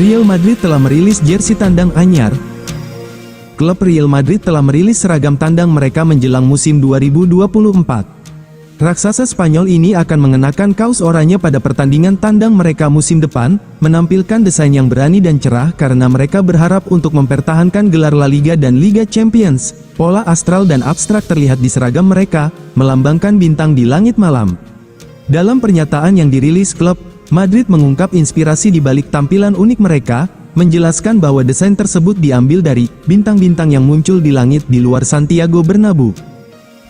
Real Madrid telah merilis jersey tandang anyar. Klub Real Madrid telah merilis seragam tandang mereka menjelang musim 2024. Raksasa Spanyol ini akan mengenakan kaos oranye pada pertandingan tandang mereka musim depan, menampilkan desain yang berani dan cerah karena mereka berharap untuk mempertahankan gelar La Liga dan Liga Champions. Pola astral dan abstrak terlihat di seragam mereka, melambangkan bintang di langit malam. Dalam pernyataan yang dirilis klub, Madrid mengungkap inspirasi di balik tampilan unik mereka, menjelaskan bahwa desain tersebut diambil dari bintang-bintang yang muncul di langit di luar Santiago Bernabeu.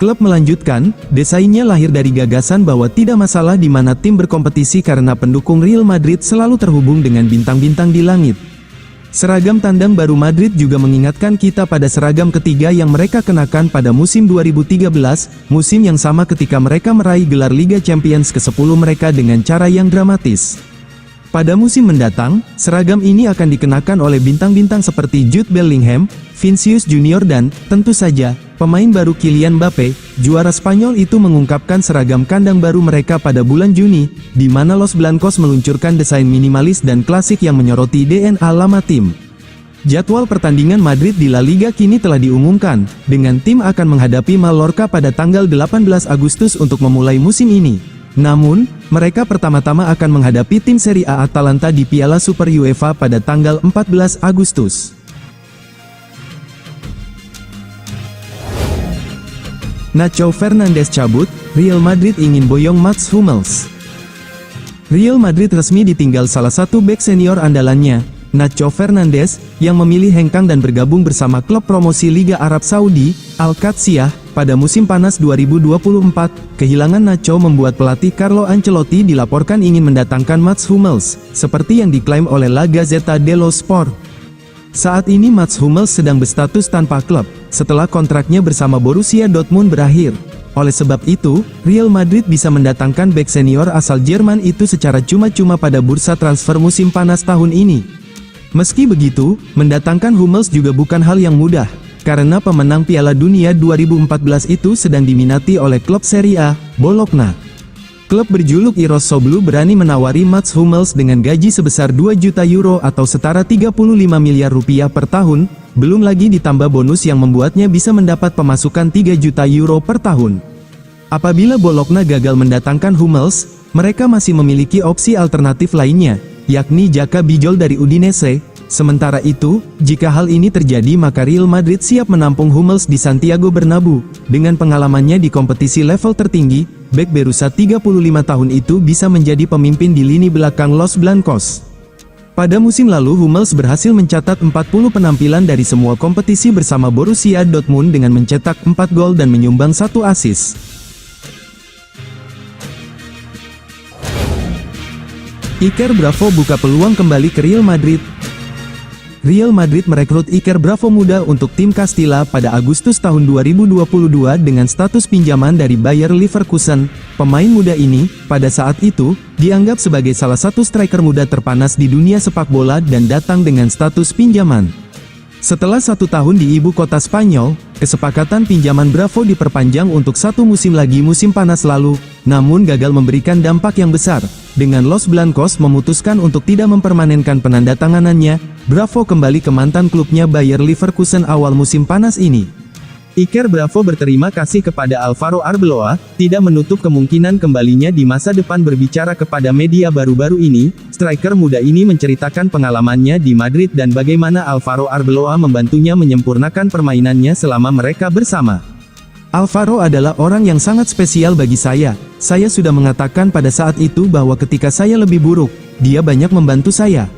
Klub melanjutkan, desainnya lahir dari gagasan bahwa tidak masalah di mana tim berkompetisi karena pendukung Real Madrid selalu terhubung dengan bintang-bintang di langit. Seragam tandang baru Madrid juga mengingatkan kita pada seragam ketiga yang mereka kenakan pada musim 2013, musim yang sama ketika mereka meraih gelar Liga Champions ke-10 mereka dengan cara yang dramatis. Pada musim mendatang, seragam ini akan dikenakan oleh bintang-bintang seperti Jude Bellingham, Vinicius Junior dan, tentu saja, pemain baru Kylian Mbappe. Juara Spanyol itu mengungkapkan seragam kandang baru mereka pada bulan Juni, di mana Los Blancos meluncurkan desain minimalis dan klasik yang menyoroti DNA lama tim. Jadwal pertandingan Madrid di La Liga kini telah diumumkan, dengan tim akan menghadapi Mallorca pada tanggal 18 Agustus untuk memulai musim ini. Namun, mereka pertama-tama akan menghadapi tim Serie A Atalanta di Piala Super UEFA pada tanggal 14 Agustus. Nacho Fernandes cabut, Real Madrid ingin boyong Mats Hummels. Real Madrid resmi ditinggal salah satu bek senior andalannya, Nacho Fernandes, yang memilih hengkang dan bergabung bersama klub promosi Liga Arab Saudi, Al-Qadsiah, pada musim panas 2024. Kehilangan Nacho membuat pelatih Carlo Ancelotti dilaporkan ingin mendatangkan Mats Hummels, seperti yang diklaim oleh La Gazzetta dello Sport. Saat ini Mats Hummels sedang berstatus tanpa klub, setelah kontraknya bersama Borussia Dortmund berakhir. Oleh sebab itu, Real Madrid bisa mendatangkan bek senior asal Jerman itu secara cuma-cuma pada bursa transfer musim panas tahun ini. Meski begitu, mendatangkan Hummels juga bukan hal yang mudah, karena pemenang Piala Dunia 2014 itu sedang diminati oleh klub Serie A, Bologna. Klub berjuluk Irossoglu berani menawari Mats Hummels dengan gaji sebesar 2 juta euro atau setara 35 miliar rupiah per tahun, belum lagi ditambah bonus yang membuatnya bisa mendapat pemasukan 3 juta euro per tahun. Apabila Bologna gagal mendatangkan Hummels, mereka masih memiliki opsi alternatif lainnya, yakni Jaka Bijol dari Udinese. Sementara itu, jika hal ini terjadi maka Real Madrid siap menampung Hummels di Santiago Bernabeu. Dengan pengalamannya di kompetisi level tertinggi, bek berusia 35 tahun itu bisa menjadi pemimpin di lini belakang Los Blancos. Pada musim lalu Hummels berhasil mencatat 40 penampilan dari semua kompetisi bersama Borussia Dortmund dengan mencetak 4 gol dan menyumbang 1 assist. Iker Bravo buka peluang kembali ke Real Madrid. Real Madrid merekrut Iker Bravo muda untuk tim Castilla pada Agustus tahun 2022 dengan status pinjaman dari Bayer Leverkusen. Pemain muda ini, pada saat itu, dianggap sebagai salah satu striker muda terpanas di dunia sepak bola dan datang dengan status pinjaman. Setelah 1 tahun di ibu kota Spanyol, kesepakatan pinjaman Bravo diperpanjang untuk 1 musim lagi musim panas lalu, namun gagal memberikan dampak yang besar. Dengan Los Blancos memutuskan untuk tidak mempermanenkan penandatanganannya, Bravo kembali ke mantan klubnya Bayer Leverkusen awal musim panas ini. Iker Bravo berterima kasih kepada Alvaro Arbeloa, tidak menutup kemungkinan kembalinya di masa depan. Berbicara kepada media baru-baru ini, striker muda ini menceritakan pengalamannya di Madrid dan bagaimana Alvaro Arbeloa membantunya menyempurnakan permainannya selama mereka bersama. Alvaro adalah orang yang sangat spesial bagi saya. Saya sudah mengatakan pada saat itu bahwa ketika saya lebih buruk, dia banyak membantu saya.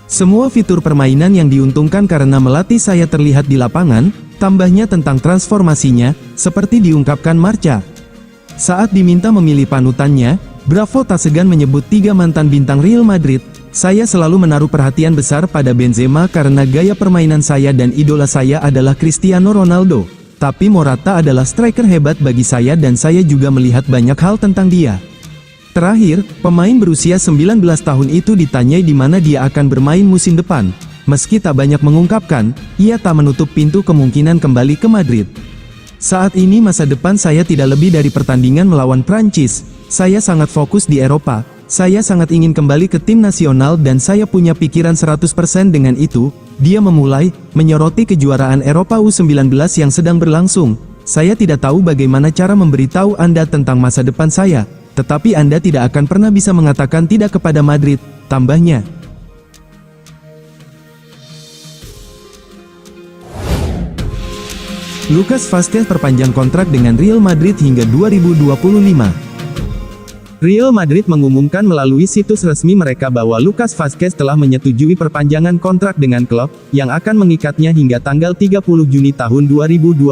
Semua fitur permainan yang diuntungkan karena melatih saya terlihat di lapangan, tambahnya tentang transformasinya, seperti diungkapkan Marca. Saat diminta memilih panutannya, Bravo tak segan menyebut 3 mantan bintang Real Madrid. Saya selalu menaruh perhatian besar pada Benzema karena gaya permainan saya dan idola saya adalah Cristiano Ronaldo. Tapi Morata adalah striker hebat bagi saya dan saya juga melihat banyak hal tentang dia. Terakhir, pemain berusia 19 tahun itu ditanyai di mana dia akan bermain musim depan. Meski tak banyak mengungkapkan, ia tak menutup pintu kemungkinan kembali ke Madrid. Saat ini masa depan saya tidak lebih dari pertandingan melawan Prancis. Saya sangat fokus di Eropa. saya sangat ingin kembali ke tim nasional dan saya punya pikiran 100% dengan itu. Dia memulai menyoroti kejuaraan Eropa U19 yang sedang berlangsung. Saya tidak tahu bagaimana cara memberitahu Anda tentang masa depan saya, tetapi Anda tidak akan pernah bisa mengatakan tidak kepada Madrid, tambahnya. Lucas Vazquez perpanjang kontrak dengan Real Madrid hingga 2025. Real Madrid mengumumkan melalui situs resmi mereka bahwa Lucas Vazquez telah menyetujui perpanjangan kontrak dengan klub, yang akan mengikatnya hingga tanggal 30 Juni tahun 2025.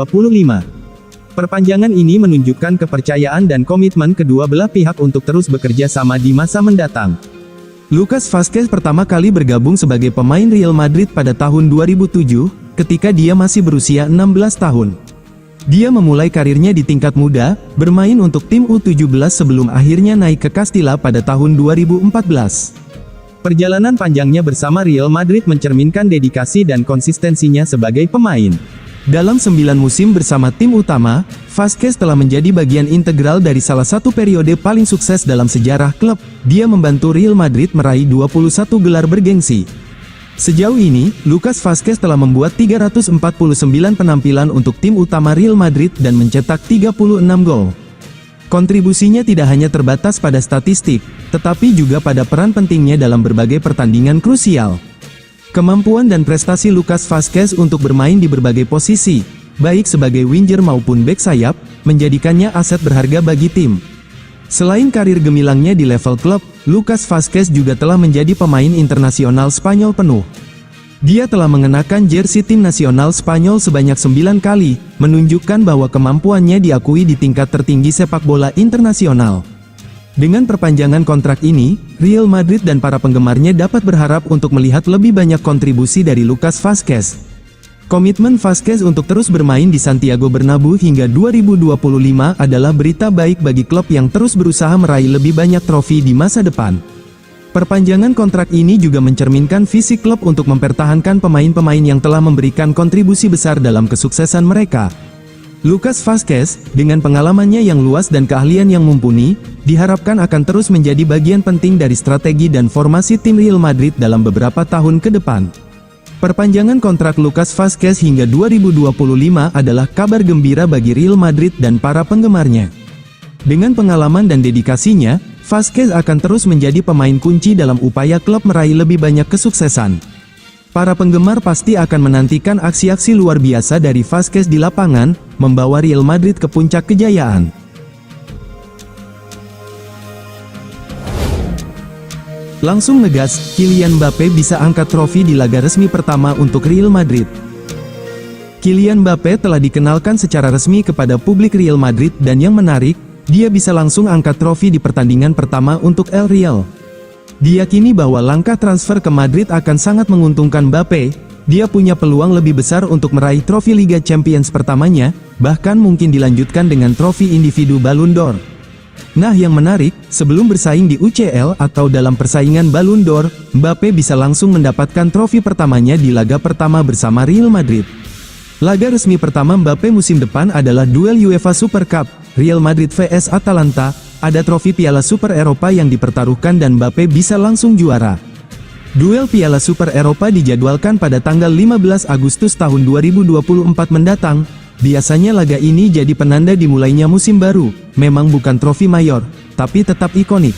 Perpanjangan ini menunjukkan kepercayaan dan komitmen kedua belah pihak untuk terus bekerja sama di masa mendatang. Lucas Vazquez pertama kali bergabung sebagai pemain Real Madrid pada tahun 2007, ketika dia masih berusia 16 tahun. Dia memulai karirnya di tingkat muda, bermain untuk tim U17 sebelum akhirnya naik ke Castilla pada tahun 2014. Perjalanan panjangnya bersama Real Madrid mencerminkan dedikasi dan konsistensinya sebagai pemain. Dalam 9 musim bersama tim utama, Vazquez telah menjadi bagian integral dari salah satu periode paling sukses dalam sejarah klub. Dia membantu Real Madrid meraih 21 gelar bergengsi. Sejauh ini, Lucas Vazquez telah membuat 349 penampilan untuk tim utama Real Madrid dan mencetak 36 gol. Kontribusinya tidak hanya terbatas pada statistik, tetapi juga pada peran pentingnya dalam berbagai pertandingan krusial. Kemampuan dan prestasi Lucas Vazquez untuk bermain di berbagai posisi, baik sebagai winger maupun bek sayap, menjadikannya aset berharga bagi tim. Selain karir gemilangnya di level klub, Lucas Vazquez juga telah menjadi pemain internasional Spanyol penuh. Dia telah mengenakan jersey tim nasional Spanyol sebanyak 9 kali, menunjukkan bahwa kemampuannya diakui di tingkat tertinggi sepak bola internasional. Dengan perpanjangan kontrak ini, Real Madrid dan para penggemarnya dapat berharap untuk melihat lebih banyak kontribusi dari Lucas Vazquez. Komitmen Vazquez untuk terus bermain di Santiago Bernabeu hingga 2025 adalah berita baik bagi klub yang terus berusaha meraih lebih banyak trofi di masa depan. Perpanjangan kontrak ini juga mencerminkan visi klub untuk mempertahankan pemain-pemain yang telah memberikan kontribusi besar dalam kesuksesan mereka. Lucas Vazquez, dengan pengalamannya yang luas dan keahlian yang mumpuni, diharapkan akan terus menjadi bagian penting dari strategi dan formasi tim Real Madrid dalam beberapa tahun ke depan. Perpanjangan kontrak Lucas Vazquez hingga 2025 adalah kabar gembira bagi Real Madrid dan para penggemarnya. Dengan pengalaman dan dedikasinya, Vazquez akan terus menjadi pemain kunci dalam upaya klub meraih lebih banyak kesuksesan. Para penggemar pasti akan menantikan aksi-aksi luar biasa dari Vazquez di lapangan, membawa Real Madrid ke puncak kejayaan. Langsung ngegas, Kylian Mbappé bisa angkat trofi di laga resmi pertama untuk Real Madrid. Kylian Mbappé telah dikenalkan secara resmi kepada publik Real Madrid dan yang menarik, dia bisa langsung angkat trofi di pertandingan pertama untuk El Real. Diyakini bahwa langkah transfer ke Madrid akan sangat menguntungkan Mbappé. Dia punya peluang lebih besar untuk meraih trofi Liga Champions pertamanya, bahkan mungkin dilanjutkan dengan trofi individu Ballon d'Or. Nah, yang menarik, sebelum bersaing di UCL atau dalam persaingan Ballon d'Or, Mbappé bisa langsung mendapatkan trofi pertamanya di laga pertama bersama Real Madrid. Laga resmi pertama Mbappé musim depan adalah duel UEFA Super Cup, Real Madrid vs Atalanta. Ada trofi Piala Super Eropa yang dipertaruhkan dan Mbappé bisa langsung juara. Duel Piala Super Eropa dijadwalkan pada tanggal 15 Agustus tahun 2024 mendatang. Biasanya laga ini jadi penanda dimulainya musim baru, memang bukan trofi mayor, tapi tetap ikonik.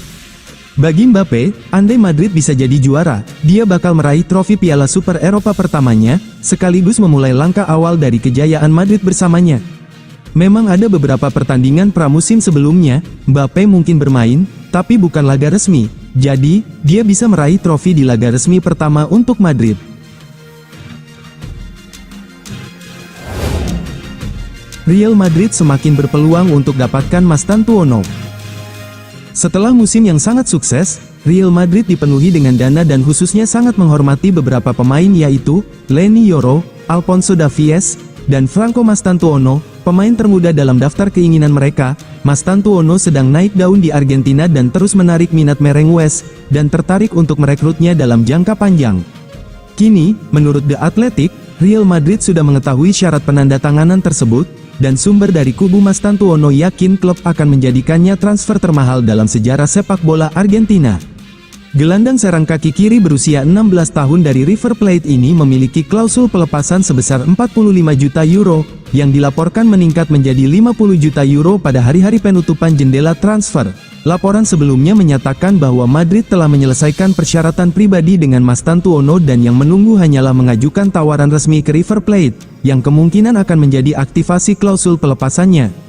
Bagi Mbappé, andai Madrid bisa jadi juara, dia bakal meraih trofi Piala Super Eropa pertamanya, sekaligus memulai langkah awal dari kejayaan Madrid bersamanya. Memang ada beberapa pertandingan pramusim sebelumnya, Mbappé mungkin bermain, tapi bukan laga resmi, jadi, dia bisa meraih trofi di laga resmi pertama untuk Madrid. Real Madrid semakin berpeluang untuk dapatkan Mastantuono. Setelah musim yang sangat sukses, Real Madrid dipenuhi dengan dana dan khususnya sangat menghormati beberapa pemain yaitu Leny Yoro, Alphonso Davies, dan Franco Mastantuono, pemain termuda dalam daftar keinginan mereka. Mastantuono sedang naik daun di Argentina dan terus menarik minat Merengues, dan tertarik untuk merekrutnya dalam jangka panjang. Kini, menurut The Athletic, Real Madrid sudah mengetahui syarat penandatanganan tersebut. dan sumber dari kubu Mastantuono yakin klub akan menjadikannya transfer termahal dalam sejarah sepak bola Argentina. Gelandang serang kaki kiri berusia 16 tahun dari River Plate ini memiliki klausul pelepasan sebesar 45 juta euro, yang dilaporkan meningkat menjadi 50 juta euro pada hari-hari penutupan jendela transfer. Laporan sebelumnya menyatakan bahwa Madrid telah menyelesaikan persyaratan pribadi dengan Mastantuono dan yang menunggu hanyalah mengajukan tawaran resmi ke River Plate, yang kemungkinan akan menjadi aktivasi klausul pelepasannya.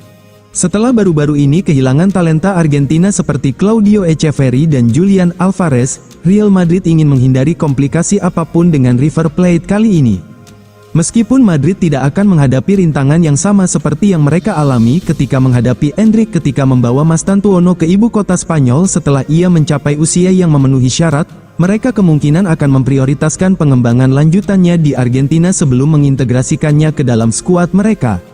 Setelah baru-baru ini kehilangan talenta Argentina seperti Claudio Echeverri dan Julian Alvarez, Real Madrid ingin menghindari komplikasi apapun dengan River Plate kali ini. Meskipun Madrid tidak akan menghadapi rintangan yang sama seperti yang mereka alami ketika menghadapi Endrick ketika membawa Mastantuono ke ibu kota Spanyol setelah ia mencapai usia yang memenuhi syarat, mereka kemungkinan akan memprioritaskan pengembangan lanjutannya di Argentina sebelum mengintegrasikannya ke dalam skuad mereka.